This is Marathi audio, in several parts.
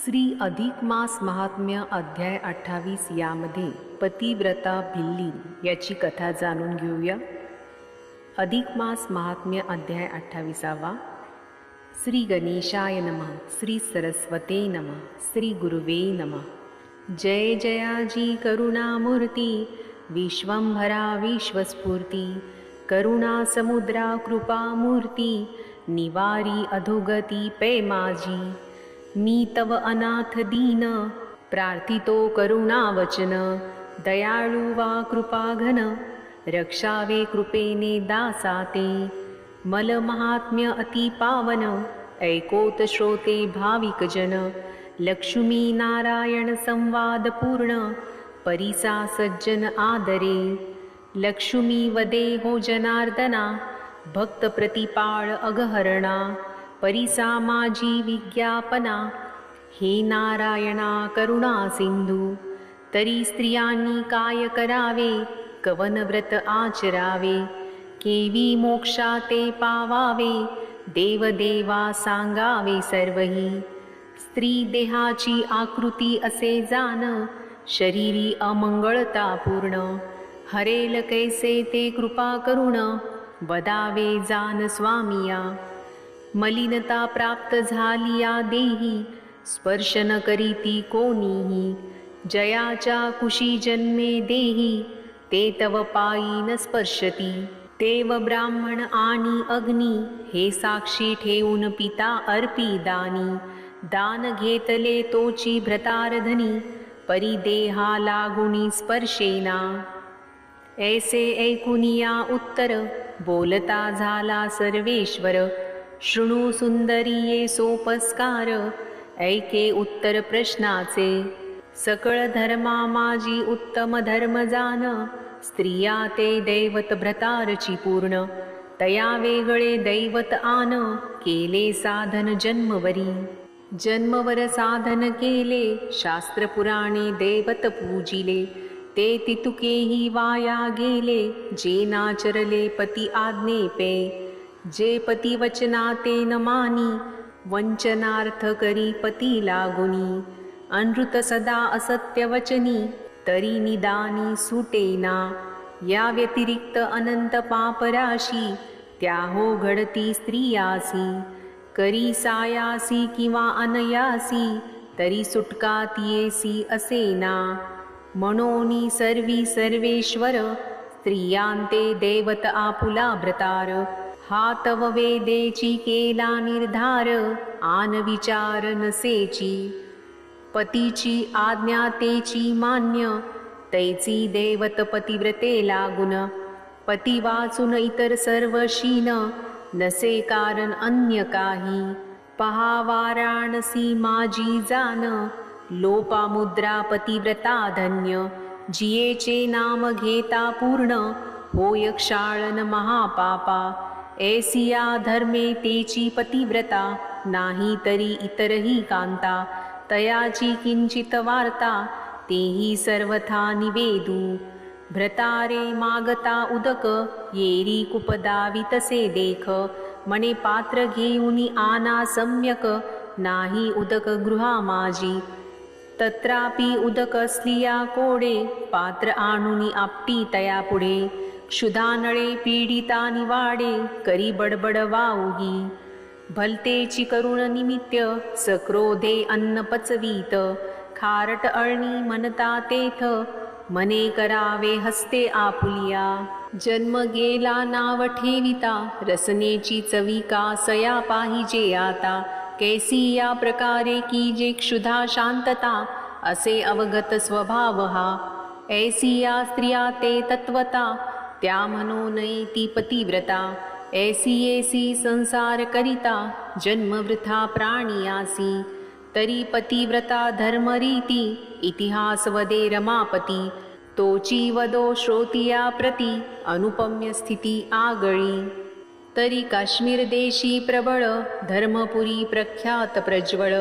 श्री अधिक मास महात्म्य अध्याय 28 यामध्ये पतिव्रता भिल्ली याची कथा जाणून घेऊया. अधिक मास महात्म्य अध्याय 28. श्री गणेशाय नमः. श्री सरस्वते नमः. श्री गुरुवे नमः. जय जयाजी करुणामूर्ती, विश्वंभरा विश्वस्फूर्ती, करुणा समुद्रा कृपामूर्ती, निवारी अधोगती पै माझी. मी तव अनाथ दीन, प्रार्थितो करुणावचन, दयाळू वा कृपाघन, रक्षावे कृपेने दासाते. मल महात्म्य अति पावन, ऐकोत श्रोते भाविक जन. लक्ष्मी नारायण संवाद पूर्ण, परिसा सज्जन आदरे. लक्ष्मी वदे हो जनार्दना, भक्त प्रतिपाळ अगहरणा. परिसा माझी विज्ञापना, हे नारायणा करुणा सिंधू. तरी स्त्रियांनी काय करावे, कवन व्रत आचरावे. केवी मोक्षा ते पावावे, देवदेवा सांगावे सर्वही. स्त्री देहाची आकृती असे जान, शरीरी अमंगळता पूर्ण. हरेल कैसे ते कृपा करुण, वदावे जान स्वामिया. मलिनता प्राप्त झालिया देही, स्पर्श न करीती कोणीही. जयाच्या कुशी जन्मे देही, ते तव पायी न स्पर्शती. देव ब्राह्मण आणि अग्नी, हे साक्षी ठेवून पिता अर्पी दानी. दान घेतले तोची भ्रतारधनी, परिदेहा लागुनी स्पर्शेना. ऐसे ऐकुनिया उत्तर, बोलता झाला सर्वेश्वर. शृणु सुंदरिये सोपस्कार, ऐके उत्तर प्रश्नाचे. सकळ धर्मा माझी उत्तम धर्म जान, स्त्रिया ते दैवत भ्रतारची पूर्ण. तया वेगळे दैवत आन, केले साधन जन्मवरी. जन्मवर साधन केले, शास्त्र पुराणे दैवत पूजिले. ते तितुकेही वाया गेले, जे नाचरले पती आज्ञे पे. जे पती वचना ते न मानी, वंचनार्थ करी पती लागुनी. अनृत सदा असत्य वचनी, तरी निदानी सुटेना. या व्यतिरिक्त अनंत पापराशी, त्याहो घडती स्त्रियासी. करी सायासी किंवा अनयासी, तरी सुटका तियेसी असेना. मनोनी सर्वी सर्वेश्वर, स्त्रियांते दैवत आपुला भ्रतार. हा तव वेदेची केला निर्धार, आन विचार नसेची. पतीची आज्ञा तेची मान्य, तैची दैवत पतिव्रते लागुन. पती वाचून इतर सर्व शीन, नसे कारण अन्य काही. पहा वाराणसी माझी जान, लोपामुद्रा पतिव्रता धन्य. जियेचे नाम घेता पूर्ण, होय क्षाळन महापापा. ऐसिया धर्मे तेची पतिव्रता, नाही तरी इतरही कांता. तयाची किंचित वार्ता, तेही सर्वथा निवेदू. भ्रतारे मागता उदक, येरी कुपदावी तसे देख. मने पात्र घेऊनी आना सम्यक, नाही उदक गृहा माझी. तत्रापि उदक असलिया कोडे, पात्र आणुनी आपटी तया पुढे. क्षुधानळे पीडिता निवाडे, करी बडबड वाऊही. भलतेची करुण निमित्य, सक्रोधे अन्न पचवीत. खारट अळणी म्हणता तेथ, मने करावे हस्ते आपुलिया. जन्म गेला नाव ठेविता, रसनेची चवी का सया पाहिजे आता. कैसी या प्रकारे की जे क्षुधा शांतता, असे अवगत स्वभाव हा. ऐसी या स्त्रिया ते तत्वता, त्या म्हणून ती पतिव्रता. ऐसी संसार करिता, जन्म वृथा प्राणियासी. तरी पतिव्रता धर्मरीती, इतिहास वदे रमापती. तोची वदो श्रोतिया प्रती, अनुपम्य स्थिती आगळी. तरी काश्मीर देशी प्रबळ, धर्मपुरी प्रख्यात प्रज्वळ.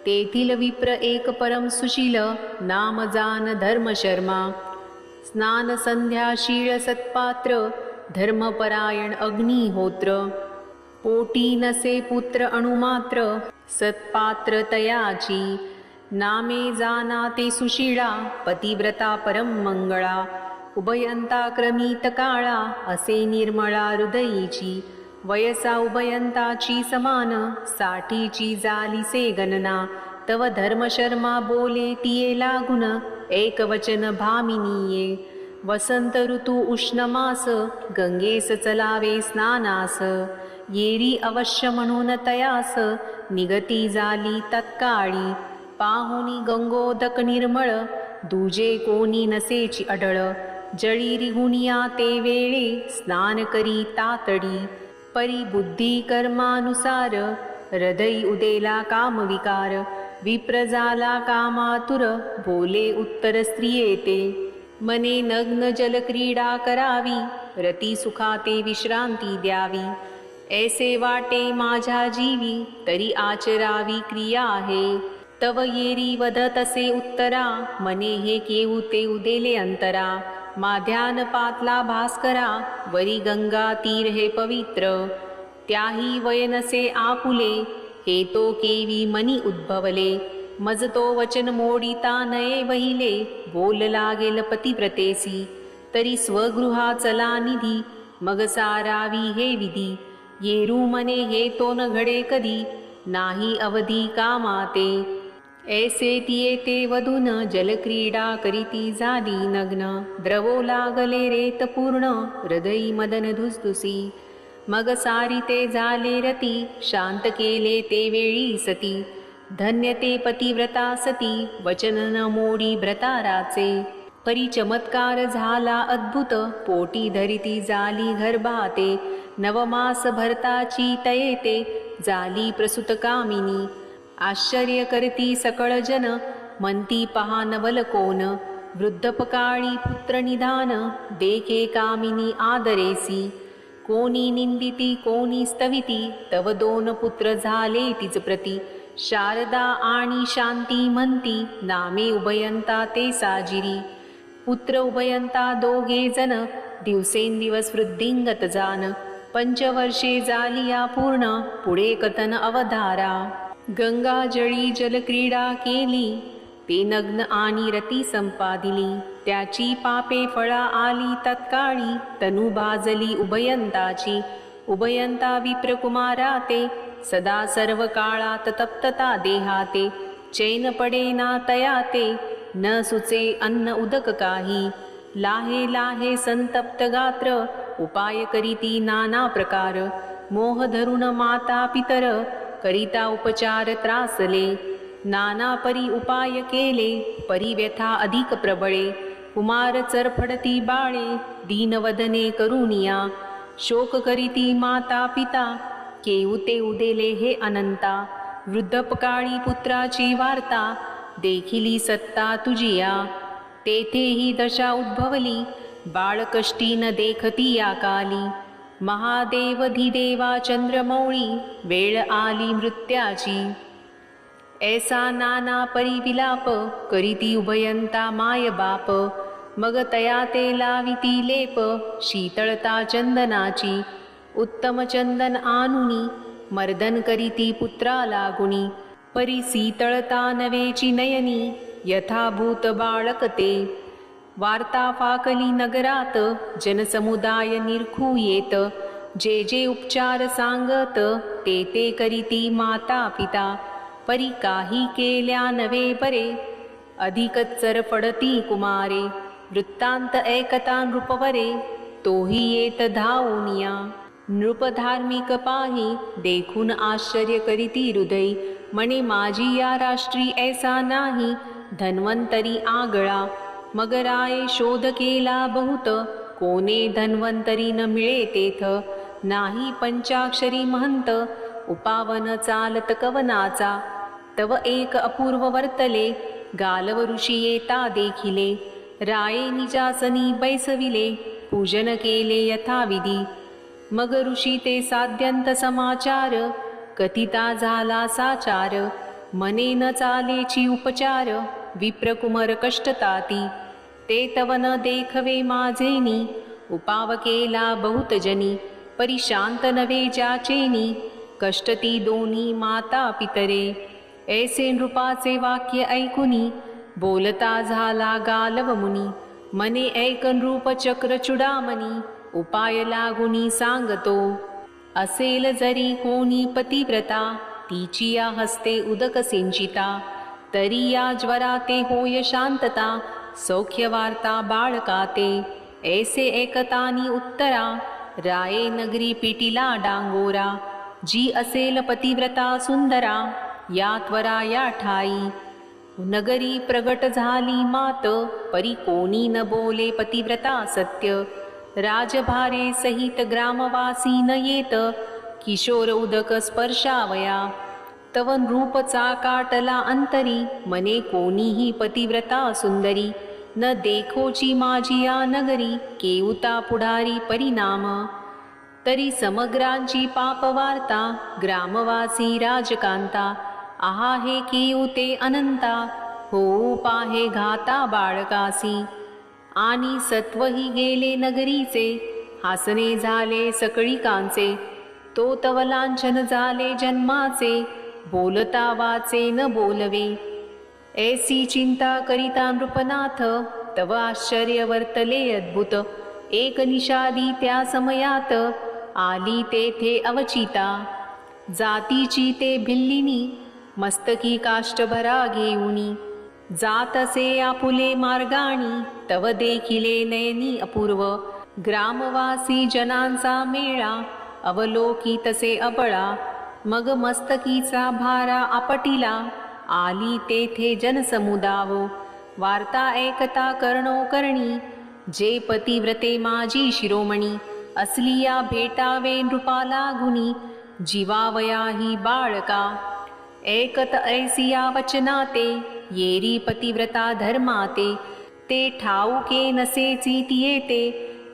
तेथील विप्र एक परम सुशील, नाम जान धर्मशर्मा. स्नान संध्या शीळ सत्पात्र, धर्मपरायण अग्निहोत्र. पोटी नसे पुत्र अणुमात्र, सत्पात्र तयाची. नामे जाना ते सुशीळा पतिव्रता परम मंगळा उभयंता क्रमित काळा असे निर्मळा हृदयीची वयसा उभयंताची समान साठीची जालीसे गणना तव धर्मशर्मा बोले तिये लागून एक वचन भामिनीये वसंत ऋतू उष्ण मास गंगेस चलावे स्नानास येरी अवश्य म्हणून तयास निगती झाली तत्काळी पाहुनी गंगोदक निर्मळ दुजे कोणी नसेची अडळ जळी रिहुनिया ते वेळे स्नान करी तातडी परी बुद्धी कर्मानुसार हृदयी उदेला कामविकार विप्र झाला कामातुर बोले उत्तर स्त्रियेते मने नग्न जलक्रीडा करावी रती सुखाते विश्रांती द्यावी ऐसे वाटे माझ्या जीवी तरी आचरावी क्रिया आहे तव येरी वदतसे उत्तरा मने हे केऊ ते उदेले अंतरा माध्यान पातला भास्करा वरी गंगा तीर हे पवित्र त्याही वयनसे आपुले हे तो केवी मनी उद्भवले मज तो वचन मोडिता नये वहिले बोल लागेल पतिव्रतेसी तरी स्वगृहा चला निधी मग सारावी हे विधी येरू मने हे तो न घडे कधी नाही अवधी कामाते ऐसे तिये ते वधून जलक्रीडा करीती झाली नग्न द्रवो लागले रेत पूर्ण हृदयी मदन धुसधुसी मग सारी ते झाले रती शांत केले ते वेळी सती धन्य ते पतिव्रता सती वचन न मोडी व्रताराचे परी चमत्कार झाला अद्भुत पोटी धरिती झाली गर्भाते नवमास भरताची तयेते झाली प्रसूत कामिनी आश्चर्य करती सकळ जन म्हणती पहा नवल कोण वृद्धपकाळी पुत्र निधान देखे कामिनी आदरेसी कोणी निंदिती कोणी स्तविती तव दोन पुत्र झाले तिच प्रती शारदा आणि शांती म्हणती नामे उभयंता ते साजिरी पुत्र उभयंता दोघे जन दिवसेंदिवस वृद्धिंगत जान पंचवर्षे झालिया पूर्ण पुढे कथन अवधारा गंगा जळी जलक्रीडा केली ते नग्न आणि रती संपादिली त्याची पापे फळा आली तत्काळी तनु भाजली उभयंताची उभयंता विप्रकुमारा ते सदा सर्व काळात तप्तता देहाते चैन पडे ना तयाते न सुचे अन्न उदक काही लाहे लाहे संतप्त गात्र उपाय करीती नाना प्रकार मोह धरून माता पितर करिता उपचार त्रासले नाना परी उपाय केले परी व्यथा अधिक प्रबळे कुमार चरफडती बाळे दीनवदने करुणिया शोक करीती माता पिता केऊते उदेले हे अनंता वृद्धपकाळी पुत्राची वार्ता देखिली सत्ता तुझिया तेथेही दशा उद्भवली बाळकष्टी न देखती या काली महादेव धिदेवा चंद्रमौळी वेळ आली मृत्याची ऐसा नाना परी विलाप करीती उभयंता माय बाप मग तया ते लाविती लेप शीतळता चंदनाची उत्तम चंदन आनुनी मर्दन करीती पुत्रा लागुनी परी शीतळता नवेची नयनी यथाभूत बाळकते वार्ता फाकली नगरात जनसमुदाय निरखू येत जे जे उपचार सांगत ते ते करीती माता पिता परी काही केल्या नवे बरे अधिकच चरफडती कुमारे वृत्तांत ऐकता नृपवरे तोही येत धावूनिया नृप धार्मिक पाही देखून आश्चर्य करीती हृदय म्हणे माझी या राष्ट्री ऐसा नाही धन्वंतरी आगळा मग राये शोध केला बहुत कोणे धन्वंतरी न मिळे तेथ नाही पंचाक्षरी महंत उपावन चालत कवनाचा तव एक अपूर्व वर्तले गालव ऋषी येता देखिले राये निजासनी बैसविले पूजन केले यथाविधी मग ऋषी ते साध्यंत समाचार कथिता झाला साचार मने न चालेची उपचार विप्रकुमार कष्टताती ते तव न देखवे माझेनी उपाव केला बहुत जनी परी शांत नवे जाचेनी कष्टती दोन्ही माता पितरे ऐसे नृपाचे वाक्य ऐकुनी बोलता झाला गालव मुनी. मने ऐक नृप चक्र चुडामणी उपाय लागुनी सांगतो. असेल जरी कोणी पतिव्रता तिची या हस्ते उदक सिंचिता. तरी या ज्वराते होय शांतता सौख्य वार्ता बाळकाते. ऐसे ऐकतानी उत्तरा राये नगरी पिटिला डांगोरा. जी असेल पतिव्रता सुंदरा या त्वरा या ठाई. नगरी प्रगट झाली मात परी कोणी न बोले पतिव्रता सत्य. राजभारे सहित ग्रामवासी न येत किशोर उदक स्पर्शावया. तव नृप चाकाटला अंतरी मने कोणीही पतिव्रता सुंदरी. न देखोची माझी या नगरी केऊता पुढारी परिणाम. तरी समग्रांची पाप वार्ता ग्रामवासी राजकांता. आहा हे केऊते अनंता हो पाहे घाता बाळकासी. आणि सत्वही गेले नगरीचे हासने झाले सकळिकांचे. तो तव लांछन झाले जन्माचे बोलता वाचे न बोलवे. ऐसी चिंता करिता नृपनाथ तव आश्चर्य वर्तले अद्भुत. एक निषादी त्या समयात आली तेथे अवचिता. जातीची ते भिल्लिनी मस्तकी काष्टभरा घेऊनी. जातसे आपुले मार्गाणी तव देखिले नयनी अपूर्व. ग्रामवासी जनांचा मेळा अवलोकी तसे अबळा. मग मस्तकीचा भारा आपटिला आली तेथे जनसमुदाव. वार्ता ऐकता कर्णोकर्णी जे पतिव्रते माझी शिरोमणी. असली या भेटावे नृपाला गुणी जीवावया ही बाळका. ऐकत ऐसिया वचनाते येरी पतिव्रता धर्माते. ते ठाऊके नसेची तियेते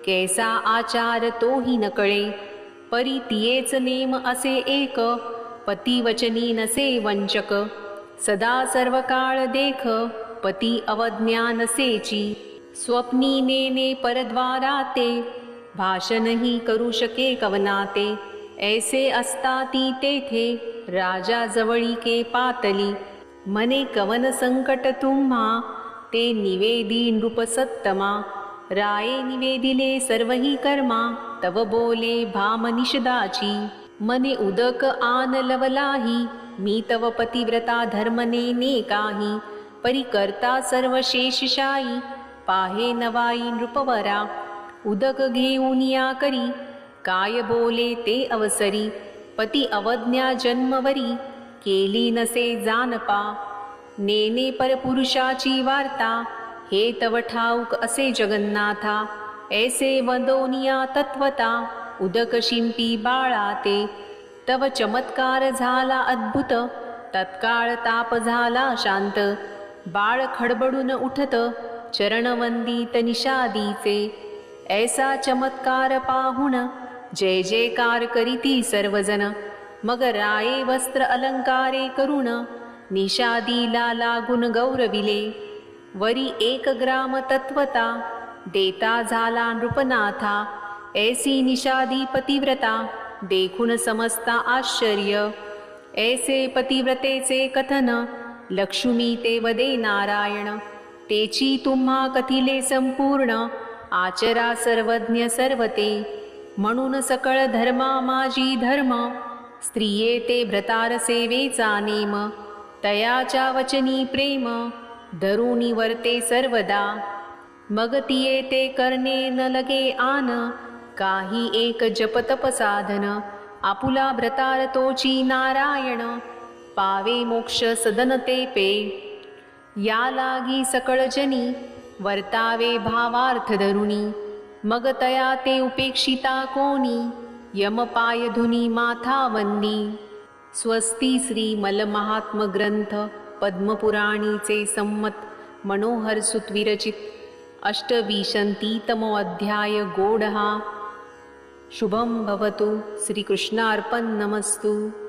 कैसा आचार तोही न कळे. परी तियेच नेम असे एक पतिवचनी नसे वंचक. सदा सर्व काळ देख पती अवज्ञा नसेची. स्वप्नी नेने परद्वाराते भाषणही करू शके कवनाते. ऐसे असताती तेथे राजा जवळीके पातली. मने कवन संकट तुम्हा ते निवेदी नृपसत्तमा. राये निवेदिले सर्वही कर्मा तव बोले भाम निषदाची. मने उदक आन लवलाही मी तव पतिव्रता धर्मने काही. परी करता सर्व शेषशाई पाहे नवाई नृपवरा. उदक घेऊन या करी काय बोले ते अवसरी. पती अवज्ञा जन्मवरी केली नसे जानपा. नेने परपुरुषाची वार्ता हे तव ठाऊक असे जगन्नाथा. ऐसे वदोनिया तत्वता उदक शिंपी बाळाते. तव चमत्कार झाला अद्भुत तत्काळ ताप झाला शांत. बाळ खडबडून उठत चरणवंदित निषादीचे. ऐसा चमत्कार पाहुण जय जयकार करीती सर्वजन. मग राये वस्त्र अलंकारे करुण निषादीला लागून गौरविले. वरी एक ग्राम तत्वता देता झाला नृपनाथा. ऐसी निषादी पतिव्रता देखून समजता आश्चर्य. ऐसे पतिव्रतेचे कथन लक्ष्मी ते वदे नारायण. तेची तुम्हा कथिले संपूर्ण आचरा सर्वज्ञ सर्वते. म्हणून सकळ धर्मा माझी धर्म स्त्रिये ते भ्रतार सेवेचा नेम. तयाच्या वचनी प्रेम धरुणी वर्ते सर्वदा. मग तिये ते करणे न लगे आन काही एक जपतप साधन. आपुला भ्रतार तोची नारायण पावे मोक्ष सदन ते पे. या लागी सकळ जनी वर्तावे भावार्थ धरुणी. मग तया ते उपेक्षिता कोणी यम पायधुनी माथावंदी. स्वस्ती श्री मलमहात्म ग्रंथ पद्मपुराणीचे संमत मनोहर सुत विरचित 28तमो अध्याय गोडहा. शुभम भवतु. श्रीकृष्णार्पण नमस्तु.